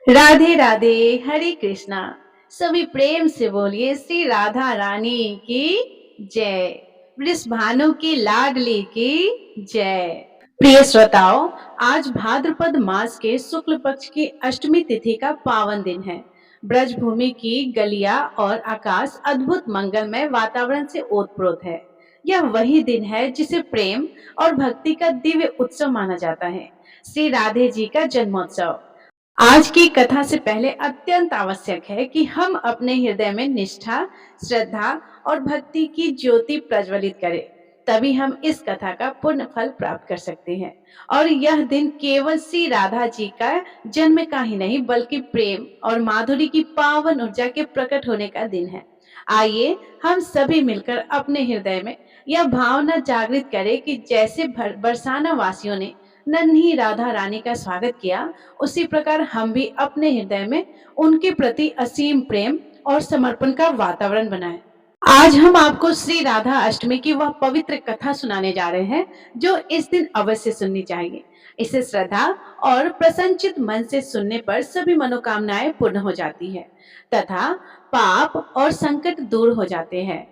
राधे राधे। हरे कृष्णा। सभी प्रेम से बोलिए श्री राधा रानी की जय। वृषभानु की लाडली की जय। प्रिय श्रोताओं, आज भाद्रपद मास के शुक्ल पक्ष की अष्टमी तिथि का पावन दिन है। ब्रजभूमि की गलियां और आकाश अद्भुत मंगलमय वातावरण से ओतप्रोत है। यह वही दिन है जिसे प्रेम और भक्ति का दिव्य उत्सव माना जाता है, श्री राधे जी का जन्मोत्सव। आज की कथा से पहले अत्यंत आवश्यक है कि हम अपने हृदय में निष्ठा, श्रद्धा और भक्ति की ज्योति प्रज्वलित करें। तभी हम इस कथा का पूर्ण फल प्राप्त कर सकते हैं। और यह दिन केवल श्री राधा जी का जन्म का ही नहीं, बल्कि प्रेम और माधुरी की पावन ऊर्जा के प्रकट होने का दिन है। आइए हम सभी मिलकर अपने हृदय में यह भावना जागृत करें कि जैसे बरसाना वासियों ने नन्ही राधा रानी का स्वागत किया, उसी प्रकार हम भी अपने हृदय में उनके प्रति असीम प्रेम और समर्पण का वातावरण बनाएं। आज हम आपको श्री राधा अष्टमी की वह पवित्र कथा सुनाने जा रहे हैं जो इस दिन अवश्य सुननी चाहिए। इसे श्रद्धा और प्रसन्नचित मन से सुनने पर सभी मनोकामनाएं पूर्ण हो जाती है तथा पाप और संकट दूर हो जाते हैं।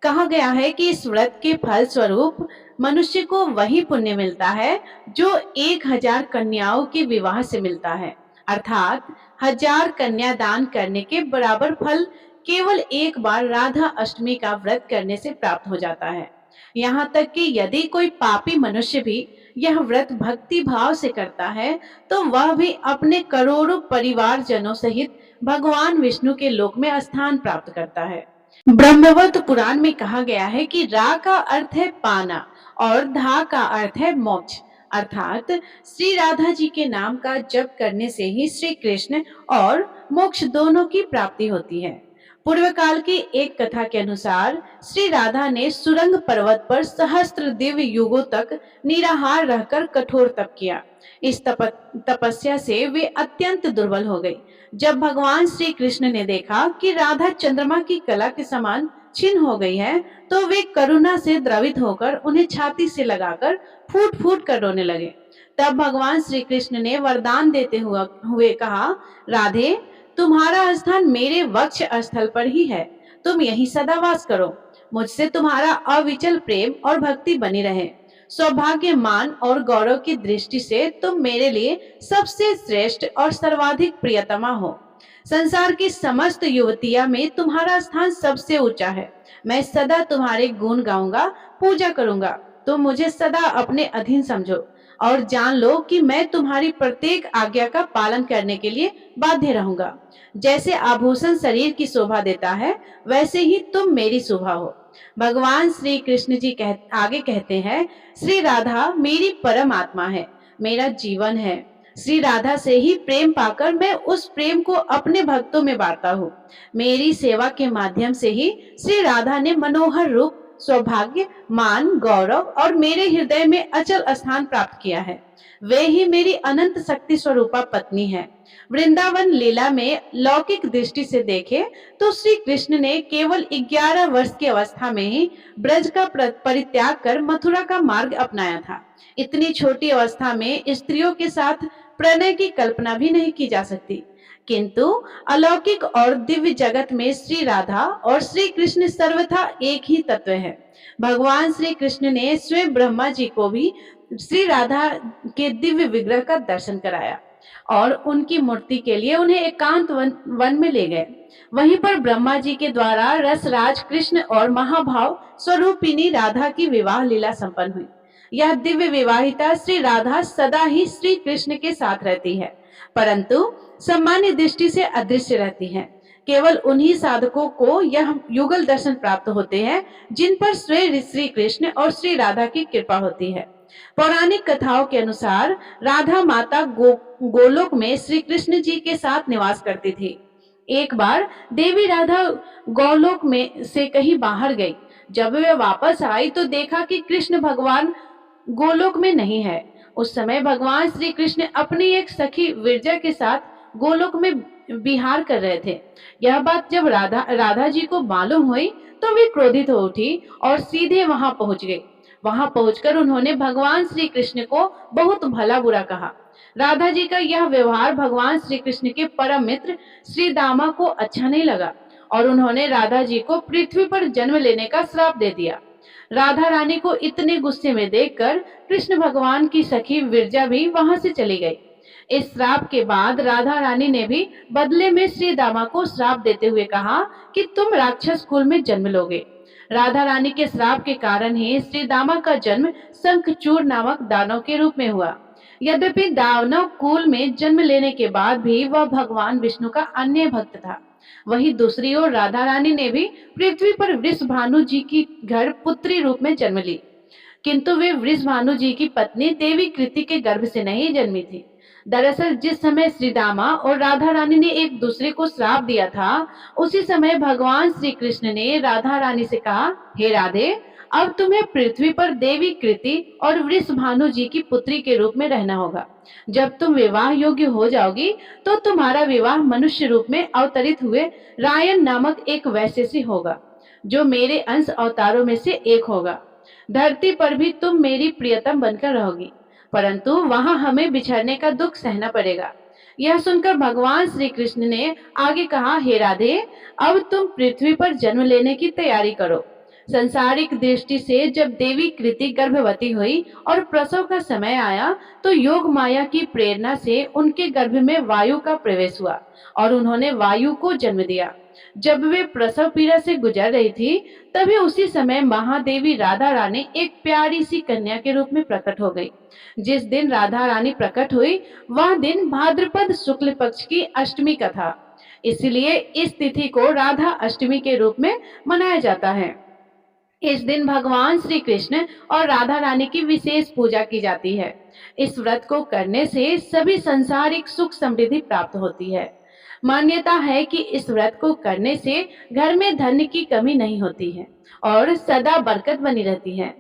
कहा गया है कि इस व्रत के फल स्वरूप मनुष्य को वही पुण्य मिलता है जो 1000 कन्याओं के विवाह से मिलता है, अर्थात 1000 कन्या दान करने के बराबर फल केवल एक बार राधा अष्टमी का व्रत करने से प्राप्त हो जाता है। यहाँ तक कि यदि कोई पापी मनुष्य भी यह व्रत भक्ति भाव से करता है तो वह भी अपने करोड़ों परिवारजनों सहित भगवान विष्णु के लोक में स्थान प्राप्त करता है। ब्रह्मवत पुराण में कहा गया है कि रा का अर्थ है पाना और धा का अर्थ है मोक्ष, अर्थात श्री राधा जी के नाम का जप करने से ही श्री कृष्ण और मोक्ष दोनों की प्राप्ति होती है। पूर्व काल की एक कथा के अनुसार श्री राधा ने सुरंग पर्वत पर सहस्त्र दिव्य युगों तक निराहार रहकर कठोर तप किया। इस तपस्या से वे अत्यंत दुर्बल हो गई। जब भगवान श्री कृष्ण ने देखा कि राधा चंद्रमा की कला के समान छिन्न हो गई है, तो वे करुणा से द्रवित होकर उन्हें छाती से लगाकर फूट फूट कर रोने लगे। तब भगवान श्री कृष्ण ने वरदान देते हुए कहा, राधे, तुम्हारा स्थान मेरे वक्ष स्थल पर ही है, तुम यहीं सदा वास करो। मुझसे तुम्हारा अविचल प्रेम और भक्ति बनी रहे। सौभाग्य, मान और गौरव की दृष्टि से तुम मेरे लिए सबसे श्रेष्ठ और सर्वाधिक प्रियतमा हो। संसार की समस्त युवतियां में तुम्हारा स्थान सबसे ऊंचा है। मैं सदा तुम्हारे गुण गाऊंगा, पूजा करूंगा। तुम मुझे सदा अपने अधीन समझो और जान लो कि मैं तुम्हारी प्रत्येक आज्ञा का पालन करने के लिए बाध्य रहूंगा। जैसे आभूषण शरीर की शोभा देता है, वैसे ही तुम मेरी शोभा हो। भगवान श्री कृष्ण जी आगे कहते हैं, श्री राधा मेरी परम आत्मा है, मेरा जीवन है। श्री राधा से ही प्रेम पाकर मैं उस प्रेम को अपने भक्तों में बांटता हूँ। मेरी सेवा के माध्यम से ही श्री राधा ने मनोहर रूप, सौभाग्य, मान, गौरव और मेरे हृदय में अचल स्थान प्राप्त किया है। वे ही मेरी अनंत शक्ति स्वरूपा पत्नी है। वृंदावन लीला में लौकिक दृष्टि से देखे तो श्री कृष्ण ने केवल 11 वर्ष की अवस्था में ही ब्रज का परित्याग कर मथुरा का मार्ग अपनाया था। इतनी छोटी अवस्था में स्त्रियों के साथ प्रणय की कल्पना भी नहीं की जा सकती, किंतु अलौकिक और दिव्य जगत में श्री राधा और श्री कृष्ण सर्वथा एक ही तत्व है। भगवान श्री कृष्ण ने स्वयं ब्रह्मा जी को भी श्री राधा के दिव्य विग्रह का दर्शन कराया और उनकी मूर्ति के लिए उन्हें एकांत वन में ले गए। वहीं पर ब्रह्मा जी के द्वारा रसराज कृष्ण और महाभाव स्वरूपिणी राधा की विवाह लीला संपन्न हुई। यह दिव्य विवाहिता श्री राधा सदा ही श्री कृष्ण के साथ रहती है, परंतु सामान्य दृष्टि से अदृश्य रहती है। केवल उन्हीं साधकों को यह युगल दर्शन प्राप्त होते हैं जिन पर स्वयं श्री कृष्ण और श्री राधा की कृपा होती है। पौराणिक कथाओं के अनुसार राधा माता गोलोक में श्री कृष्ण जी के साथ निवास करती थी। एक बार देवी राधा गोलोक में से कहीं बाहर गई। जब वे वापस आई तो देखा कि कृष्ण भगवान गोलोक में नहीं है। उस समय भगवान श्री कृष्ण अपनी एक सखी विरजा के साथ गोलोक में विहार कर रहे थे। यह बात जब राधा जी को मालूम हुई तो वे क्रोधित हो उठी और सीधे वहां पहुंच गई। वहां पहुंचकर उन्होंने भगवान श्री कृष्ण को बहुत भला बुरा कहा। राधा जी का यह व्यवहार भगवान श्री कृष्ण के परम मित्र श्री दामा को अच्छा नहीं लगा और उन्होंने राधा जी को पृथ्वी पर जन्म लेने का श्राप दे दिया। राधा रानी को इतने गुस्से में देखकर कृष्ण भगवान की सखी विरजा भी वहां से चली गई। इस श्राप के बाद राधा रानी ने भी बदले में श्री दामा को श्राप देते हुए कहा कि तुम राक्षस कुल में जन्म लोगे। राधा रानी के श्राप के कारण ही श्री दामा का जन्म शंखचूड़ नामक दानव के रूप में हुआ। यद्यपि दानव कुल में जन्म लेने के बाद भी वह भगवान विष्णु का अन्य भक्त था, वहीं दूसरी ओर राधा रानी ने भी पृथ्वी पर वृषभानु जी की घर पुत्री रूप में जन्म ली, किंतु वे वृषभानु जी की पत्नी देवी कृति के गर्भ से नहीं जन्मी थी। दरअसल जिस समय श्री दामा और राधा रानी ने एक दूसरे को श्राप दिया था, उसी समय भगवान श्री कृष्ण ने राधा रानी से कहा, हे राधे, अब तुम्हें पृथ्वी पर देवी कृति और वृषभानु जी की पुत्री के रूप में रहना होगा। जब तुम विवाह योग्य हो जाओगी तो तुम्हारा विवाह मनुष्य रूप में अवतरित हुए रायन नामक एक वैश्य से होगा, जो मेरे अंश अवतारों में से एक होगा। धरती पर भी तुम मेरी प्रियतम बनकर रहोगी, परंतु वहां हमें बिछड़ने का दुख सहना पड़ेगा। यह सुनकर भगवान श्री कृष्ण ने आगे कहा, हे राधे, अब तुम पृथ्वी पर जन्म लेने की तैयारी करो। संसारिक दृष्टि से जब देवी कृति गर्भवती हुई और प्रसव का समय आया तो योग माया की प्रेरणा से उनके गर्भ में वायु का प्रवेश हुआ और उन्होंने वायु को जन्म दिया। जब वे प्रसव पीड़ा से गुजर रही थी, तभी उसी समय महादेवी राधा रानी एक प्यारी सी कन्या के रूप में प्रकट हो गई। जिस दिन राधा रानी प्रकट हुई वह दिन भाद्रपद शुक्ल पक्ष की अष्टमी का था, इसलिए इस तिथि को राधा अष्टमी के रूप में मनाया जाता है। इस दिन भगवान श्री कृष्ण और राधा रानी की विशेष पूजा की जाती है। इस व्रत को करने से सभी संसारिक सुख समृद्धि प्राप्त होती है। मान्यता है कि इस व्रत को करने से घर में धन की कमी नहीं होती है और सदा बरकत बनी रहती है।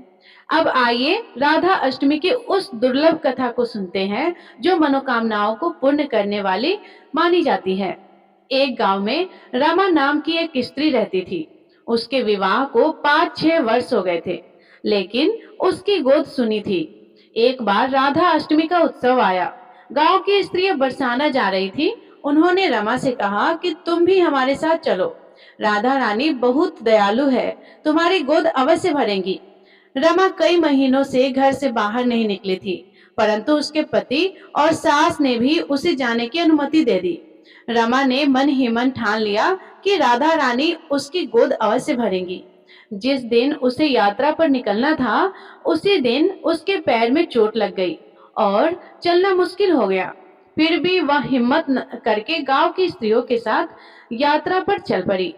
अब आइए राधा अष्टमी की उस दुर्लभ कथा को सुनते हैं जो मनोकामनाओं को पूर्ण करने वाली मानी जाती है। एक गांव में रमा नाम की एक स्त्री रहती थी। उसके विवाह को 5-6 वर्ष हो गए थे, लेकिन उसकी गोद सुनी थी। एक बार राधा अष्टमी का उत्सव आया। गांव की स्त्रियां बरसाना जा रही थी। उन्होंने रमा से कहा कि तुम भी हमारे साथ चलो। राधा रानी बहुत दयालु है, तुम्हारी गोद अवश्य भरेंगी। रमा कई महीनों से घर से बाहर नहीं निकली थी, परंतु उसके पति और सास ने भी उसे जाने की अनुमति दे दी। रमा ने मन ही मन ठान लिया कि राधा रानी उसकी गोद अवश्य भरेंगी। जिस दिन उसे यात्रा पर निकलना था, उसी दिन उसके पैर में चोट लग गई और चलना मुश्किल हो गया। फिर भी वह हिम्मत करके गांव की स्त्रियों के साथ यात्रा पर चल पड़ी।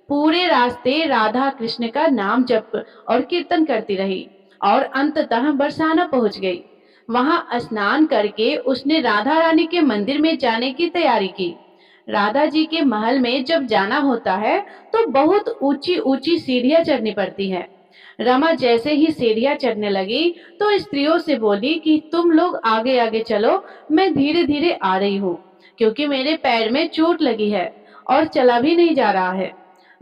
पूरे रास्ते राधा कृष्ण का नाम जप और कीर्तन करती रही और अंततः बरसाना पहुंच गई। वहां स्नान करके उसने राधा रानी के मंदिर में जाने की तैयारी की। राधा जी के महल में जब जाना होता है तो बहुत ऊंची ऊंची सीढ़ियां चढ़नी पड़ती है। रमा जैसे ही सीढ़ियां चढ़ने लगी तो स्त्रियों से बोली कि तुम लोग आगे आगे चलो, मैं धीरे धीरे आ रही हूँ, क्योंकि मेरे पैर में चोट लगी है और चला भी नहीं जा रहा है।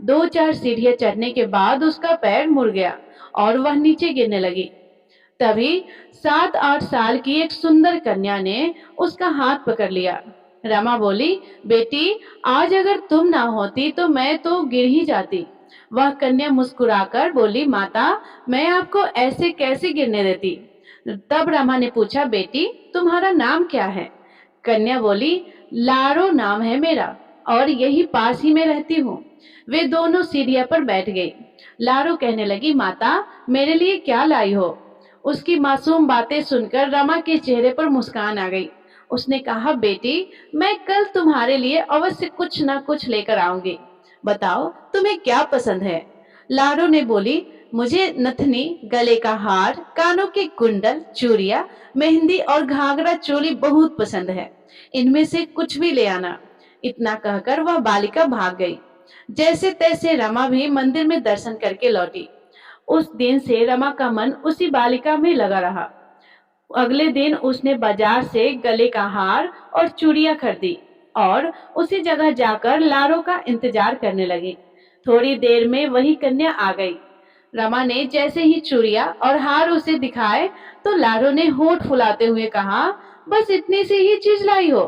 2-4 सीढ़ियां चढ़ने के बाद उसका पैर मुड़ गया और वह नीचे गिरने लगी। तभी 7-8 साल की एक सुंदर कन्या ने उसका हाथ पकड़ लिया। रमा बोली, बेटी, आज अगर तुम ना होती तो मैं तो गिर ही जाती। वह कन्या मुस्कुराकर बोली, माता, मैं आपको ऐसे कैसे गिरने देती। तब रमा ने पूछा, बेटी, तुम्हारा नाम क्या है। कन्या बोली, लारो नाम है मेरा और यही पास ही में रहती हूँ। वे दोनों सीढ़ियां पर बैठ गई। लारो कहने लगी, माता, मेरे लिए क्या लाई हो। उसकी मासूम बातें सुनकर रमा के चेहरे पर मुस्कान आ गई। उसने कहा, बेटी, मैं कल तुम्हारे लिए अवश्य कुछ ना कुछ लेकर आऊंगी। बताओ तुम्हें क्या पसंद है। लारो ने बोली, मुझे नथनी, गले का हार, कानों के कुंडल, चूड़ियां, मेहंदी और घाघरा चोली बहुत पसंद है। इनमें से कुछ भी ले आना। इतना कहकर वह बालिका भाग गई। जैसे तैसे रमा भी मंदिर में दर्शन करके लौटी। उस दिन से रमा का मन उसी बालिका में लगा रहा। अगले दिन उसने बाजार से गले का हार और चूड़ियां खरीदी और उसी जगह जाकर लारो का इंतजार करने लगी। थोड़ी देर में वही कन्या आ गई। रमा ने जैसे ही चूड़ियां और हार उसे दिखाए तो लारो ने होठ फुलाते हुए कहा, बस इतनी सी ही चीज लाई हो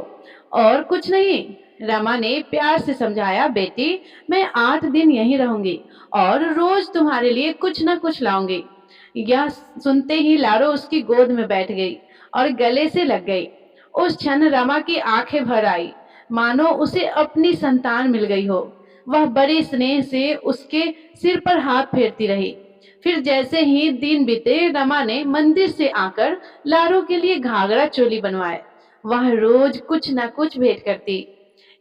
और कुछ नहीं। रमा ने प्यार से समझाया, बेटी मैं 8 दिन यहीं रहूंगी और रोज तुम्हारे लिए कुछ न कुछ लाऊंगी। यह सुनते ही लारो उसकी गोद में बैठ गई और गले से लग गई। उस क्षण रमा की आंखें भर आई, मानो उसे अपनी संतान मिल गई हो। वह बड़े स्नेह से उसके सिर पर हाथ फेरती रही। फिर जैसे ही दिन बीते, रमा ने मंदिर से आकर लारो के लिए घाघरा चोली बनवाए। वह रोज कुछ न कुछ भेंट करती।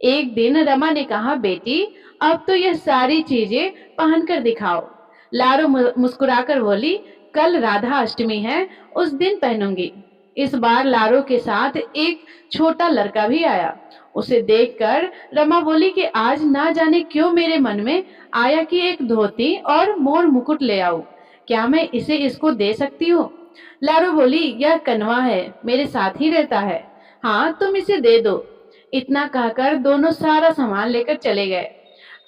एक दिन रमा ने कहा, बेटी अब तो यह सारी चीजें पहनकर दिखाओ। लारो मुस्कुराकर बोली, कल राधा अष्टमी है, उस दिन पहनूंगी। इस बार लारो के साथ एक छोटा लड़का भी आया। उसे देखकर रमा बोली कि आज ना जाने क्यों मेरे मन में आया कि एक धोती और मोर मुकुट ले आऊं। क्या मैं इसे इसको दे सकती हूँ? लारो बोली, यह कन्वा है, मेरे साथ ही रहता है। हाँ तुम इसे दे दो। इतना कहकर दोनों सारा सामान लेकर चले गए।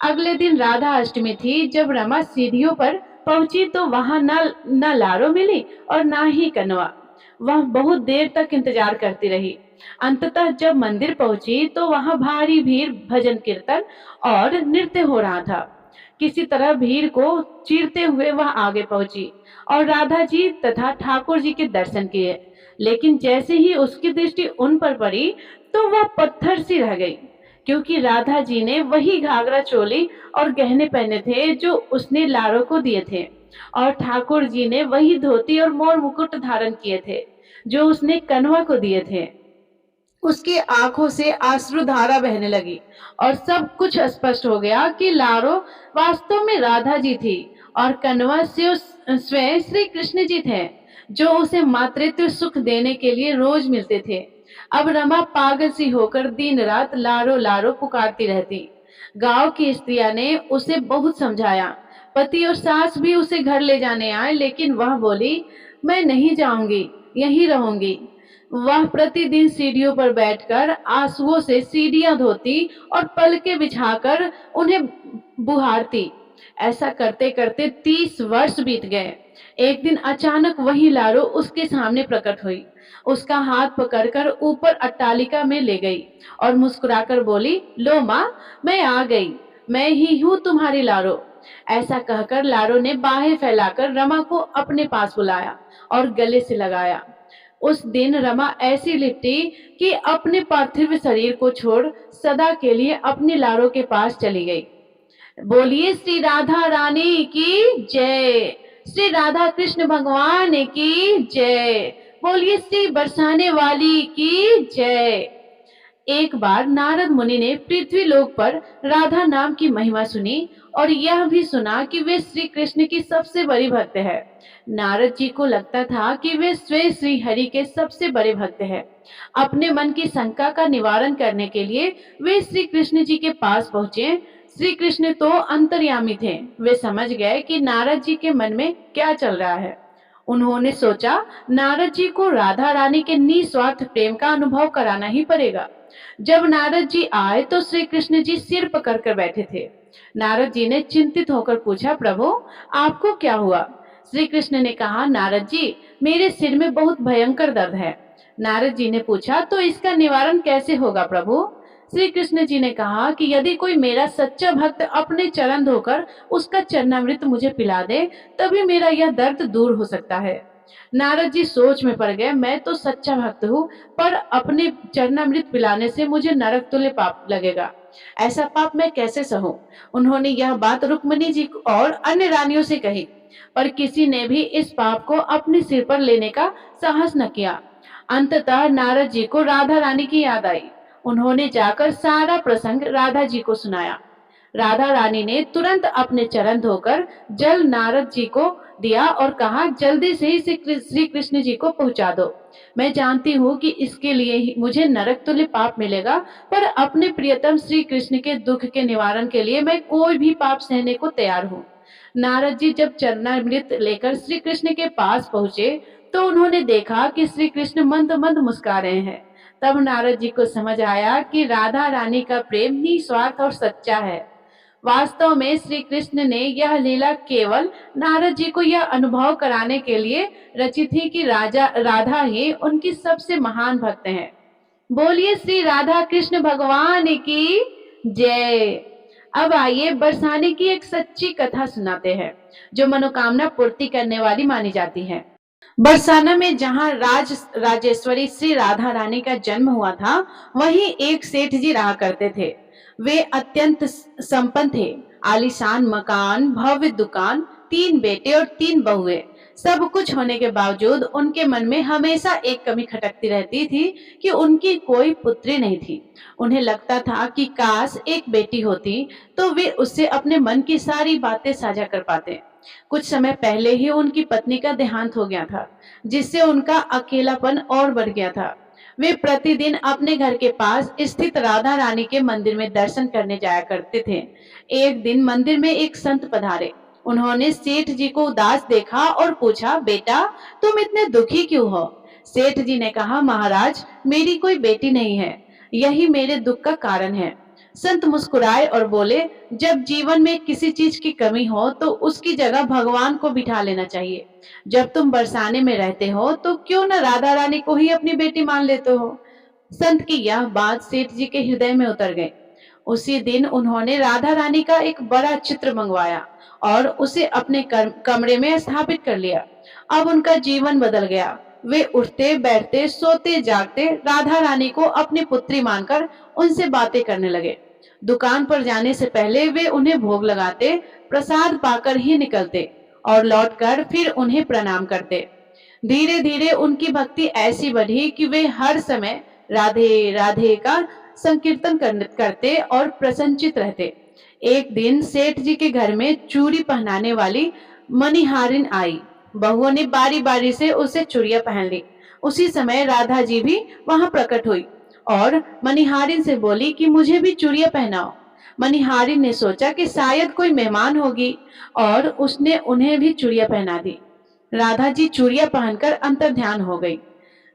अगले दिन राधा अष्टमी थी। जब रमा सीढ़ियों पर पहुंची तो वहां न लारो मिली और ना ही कनवा। वह बहुत देर तक इंतजार करती रही। अंततः जब मंदिर पहुंची तो वहां भारी भीड़, भजन कीर्तन और नृत्य हो रहा था। किसी तरह भीड़ को चीरते हुए वह आगे पहुंची और राधा जी तथा ठाकुर जी के दर्शन किए। लेकिन जैसे ही उसकी दृष्टि उन पर पड़ी तो वह पत्थर सी रह गई, क्योंकि राधा जी ने वही घाघरा चोली और गहने पहने थे जो उसने लारो को दिए थे, और ठाकुर जी ने वही धोती और मोर मुकुट धारण किए थे जो उसने कन्वा को दिए थे। उसकी आंखों से अश्रुधारा बहने लगी और सब कुछ स्पष्ट हो गया कि लारो वास्तव में राधा जी थी और कन्वा से स्वयं श्री कृष्ण जी थे, जो उसे मातृत्व सुख देने के लिए रोज मिलते थे। अब रमा पागल सी होकर दिन रात लारो लारो पुकारती रहती। गांव की स्त्रियां ने उसे बहुत समझाया। पति और सास भी उसे घर ले जाने आए, लेकिन वह बोली, मैं नहीं जाऊंगी, यहीं रहूंगी। वह प्रतिदिन सीढ़ियों पर बैठकर आंसुओं से सीढ़ियां धोती और पलके बिछाकर उन्हें बुहारती। ऐसा करते करते 30 वर्ष बीत गए। एक दिन अचानक वही लारो उसके सामने प्रकट हुई। उसका हाथ पकड़कर ऊपर अट्टालिका में ले गई और मुस्कुराकर बोली, लो माँ, मैं आ गई, मैं ही हूँ तुम्हारी लारो। ऐसा कहकर लारो ने बाहें फैलाकर रमा को अपने पास बुलाया और गले से लगाया। उस दिन रमा ऐसी लिपटी कि अपने पार्थिव शरीर को छोड़ सदा के लिए अपनी लारो के पास चली गई। बोलिए श्री राधा रानी की जय, श्री राधा कृष्ण भगवान की जय, बोलिए श्री बरसाने वाली की जय। एक बार नारद मुनि ने पृथ्वी लोक पर राधा नाम की महिमा सुनी और यह भी सुना कि वे श्री कृष्ण की सबसे बड़ी भक्त है। नारद जी को लगता था कि वे स्वयं श्री हरि के सबसे बड़े भक्त हैं। अपने मन की शंका का निवारण करने के लिए वे श्री कृष्ण जी के पास पहुंचे। श्री कृष्ण तो अंतर्यामी थे। वे समझ गए कि नारद जी के मन में क्या चल रहा है। उन्होंने सोचा, नारद जी को राधा रानी के निस्वार्थ प्रेम का अनुभव कराना ही पड़ेगा। जब नारद जी आए तो श्री कृष्ण जी सिर पकड़ कर बैठे थे। नारद जी ने चिंतित होकर पूछा, प्रभु आपको क्या हुआ? श्री कृष्ण ने कहा, नारद जी मेरे सिर में बहुत भयंकर दर्द है। नारद जी ने पूछा, तो इसका निवारण कैसे होगा प्रभु? श्री कृष्ण जी ने कहा कि यदि कोई मेरा सच्चा भक्त अपने चरण धोकर उसका चरणामृत मुझे पिला दे, तभी मेरा यह दर्द दूर हो सकता है। नारद जी सोच में पड़ गए, मैं तो सच्चा भक्त हूँ, पर अपने चरणामृत पिलाने से मुझे नरक तुल्य पाप लगेगा। ऐसा पाप मैं कैसे सहूं? उन्होंने यह बात रुक्मिणी जी और अन्य रानियों से कही, पर किसी ने भी इस पाप को अपने सिर पर लेने का साहस न किया। अंततः नारद जी को राधा रानी की याद आई। उन्होंने जाकर सारा प्रसंग राधा जी को सुनाया। राधा रानी ने तुरंत अपने चरण धोकर जल नारद जी को दिया और कहा, जल्दी से ही श्री कृष्ण जी को पहुंचा दो। मैं जानती हूँ कि इसके लिए ही मुझे नरक तुल्य पाप मिलेगा, पर अपने प्रियतम श्री कृष्ण के दुख के निवारण के लिए मैं कोई भी पाप सहने को तैयार हूँ। नारद जी जब चरणामृत लेकर श्री कृष्ण के पास पहुंचे तो उन्होंने देखा कि श्री कृष्ण मंद मंद मुस्कुरा रहे हैं। तब नारद जी को समझ आया कि राधा रानी का प्रेम निस्वार्थ और सच्चा है। वास्तव में श्री कृष्ण ने यह लीला केवल नारद जी को यह अनुभव कराने के लिए रची थी कि राधा ही उनकी सबसे महान भक्त हैं। बोलिए श्री राधा कृष्ण भगवान की जय। अब आइए बरसाने की एक सच्ची कथा सुनाते हैं जो मनोकामना पूर्ति करने वाली मानी जाती है। बरसाना में जहाँ राजेश्वरी श्री राधा रानी का जन्म हुआ था, वहीं एक सेठ जी रहा करते थे। वे अत्यंत संपन्न थे। आलीशान मकान, भव्य दुकान, 3 बेटे और 3 बहुएं। सब कुछ होने के बावजूद उनके मन में हमेशा एक कमी खटकती रहती थी कि उनकी कोई पुत्री नहीं थी। उन्हें लगता था कि काश एक बेटी होती तो वे उससे अपने मन की सारी बातें साझा कर पाते। कुछ समय पहले ही उनकी पत्नी का देहांत हो गया था, जिससे उनका अकेलापन और बढ़ गया था। वे प्रतिदिन अपने घर के पास स्थित राधा रानी के मंदिर में दर्शन करने जाया करते थे। एक दिन मंदिर में एक संत पधारे। उन्होंने सेठ जी को उदास देखा और पूछा, बेटा तुम इतने दुखी क्यों हो? सेठ जी ने कहा, महाराज मेरी कोई बेटी नहीं है, यही मेरे दुख का कारण है। संत मुस्कुराए और बोले, जब जीवन में किसी चीज की कमी हो तो उसकी जगह भगवान को बिठा लेना चाहिए। जब तुम बरसाने में रहते हो तो क्यों न राधा रानी को ही अपनी बेटी मान लेते हो। संत की यह बात सेठ जी के हृदय में उतर गई। उसी दिन उन्होंने राधा रानी का एक बड़ा चित्र मंगवाया और उसे अपने कमरे में स्थापित कर लिया। अब उनका जीवन बदल गया। वे उठते बैठते सोते जागते राधा रानी को अपनी पुत्री मानकर उनसे बातें करने लगे। दुकान पर जाने से पहले वे उन्हें भोग लगाते, प्रसाद पाकर ही निकलते और लौटकर फिर उन्हें प्रणाम करते। धीरे धीरे उनकी भक्ति ऐसी बढ़ी कि वे हर समय राधे राधे का संकीर्तन करते और प्रसन्नचित रहते। एक दिन सेठ जी के घर में चूड़ी पहनाने वाली मणिहारिन आई। बहुओं ने बारी बारी से उसे चूड़ियां पहन ली। उसी समय राधा जी भी वहां प्रकट हुई और मणिहारिन से बोली कि मुझे भी चूड़ियां पहनाओ। मणिहारिन ने सोचा कि शायद कोई मेहमान होगी और उसने उन्हें भी चूड़ियां पहना दी। राधा जी चूड़ियां पहनकर अंतर्ध्यान हो गई।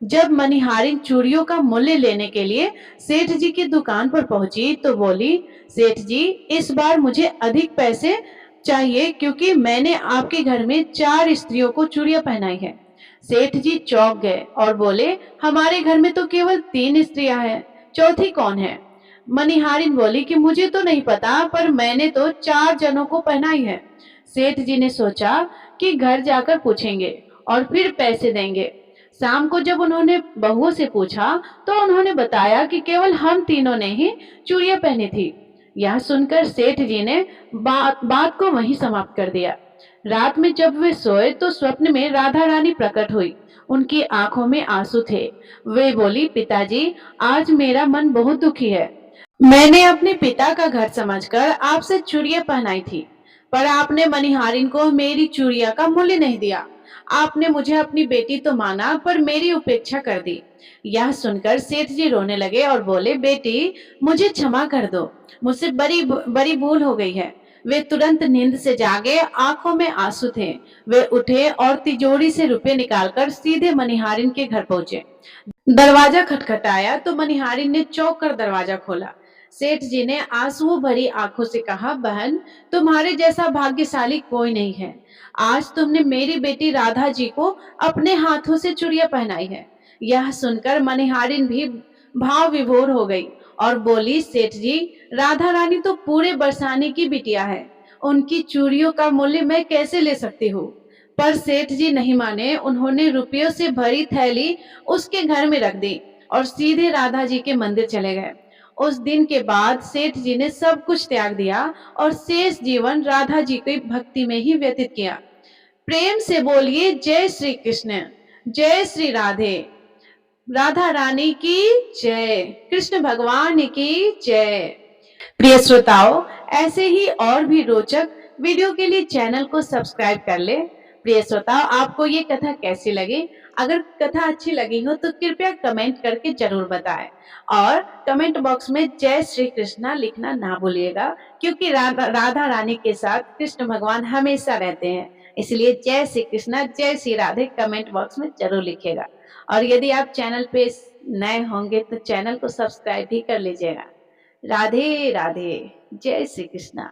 जब मणिहारिन चूड़ियों का मूल्य लेने के लिए सेठ जी की दुकान पर पहुंची तो बोली, सेठ जी इस बार मुझे अधिक पैसे चाहिए क्योंकि मैंने आपके घर में 4 स्त्रियों को चूड़ियां पहनाई है। सेठ जी चौंक गए और बोले, हमारे घर में तो केवल 3 स्त्रियां हैं, चौथी कौन है? मणिहारिन बोली कि मुझे तो नहीं पता, पर मैंने तो 4 जनों को पहनाई है। सेठ जी ने सोचा कि घर जाकर पूछेंगे और फिर पैसे देंगे। शाम को जब उन्होंने बहुओं से पूछा तो उन्होंने बताया कि केवल हम तीनों ने ही चूड़ियां पहनी थी। यह सुनकर सेठ जी ने बात को वहीं समाप्त कर दिया। रात में जब वे सोए तो स्वप्न में राधा रानी प्रकट हुई। उनकी आंखों में आंसू थे। वे बोली, पिताजी आज मेरा मन बहुत दुखी है। मैंने अपने पिता का घर समझकर आपसे चूड़ियां पहनाई थी, पर आपने मणिहारिन को मेरी चूड़ियां का मूल्य नहीं दिया। आपने मुझे अपनी बेटी तो माना पर मेरी उपेक्षा कर दी। यह सुनकर सेठ जी रोने लगे और बोले, बेटी मुझे क्षमा कर दो, मुझसे बड़ी बड़ी भूल हो गई है। वे तुरंत नींद से जागे, आंखों में आंसू थे। वे उठे और तिजोरी से रुपए निकालकर सीधे मणिहारिन के घर पहुंचे। दरवाजा खटखटाया तो मणिहारिन ने चौंक कर दरवाजा खोला। सेठ जी ने आंसुओं भरी आंखों से कहा, बहन तुम्हारे जैसा भाग्यशाली कोई नहीं है। आज तुमने मेरी बेटी राधा जी को अपने हाथों से चूड़ियां पहनाई है। यह सुनकर मणिहारिन भी भाव विभोर हो गई और बोली, सेठ जी राधा रानी तो पूरे बरसाने की बिटिया है, उनकी चूड़ियों का मूल्य मैं कैसे ले सकती हूँ? पर सेठ जी नहीं माने। उन्होंने रुपयों से भरी थैली उसके घर में रख दी और सीधे राधा जी के मंदिर चले गए। उस दिन के बाद सेठ जी ने सब कुछ त्याग दिया और शेष जीवन राधा जी की भक्ति में ही व्यतीत किया। प्रेम से बोलिए जय श्री कृष्ण, जय श्री राधे। राधा रानी की जय, कृष्ण भगवान की जय। प्रिय श्रोताओं, ऐसे ही और भी रोचक वीडियो के लिए चैनल को सब्सक्राइब कर ले। प्रिय श्रोताओं, आपको ये कथा कैसी लगी? अगर कथा अच्छी लगी हो तो कृपया कमेंट करके जरूर बताएं और कमेंट बॉक्स में जय श्री कृष्णा लिखना ना भूलिएगा, क्योंकि राधा रानी के साथ कृष्ण भगवान हमेशा रहते हैं। इसलिए जय श्री कृष्णा, जय श्री राधे कमेंट बॉक्स में जरूर लिखिएगा। और यदि आप चैनल पे नए होंगे तो चैनल को सब्सक्राइब भी कर लीजिएगा। राधे राधे, जय श्री कृष्णा।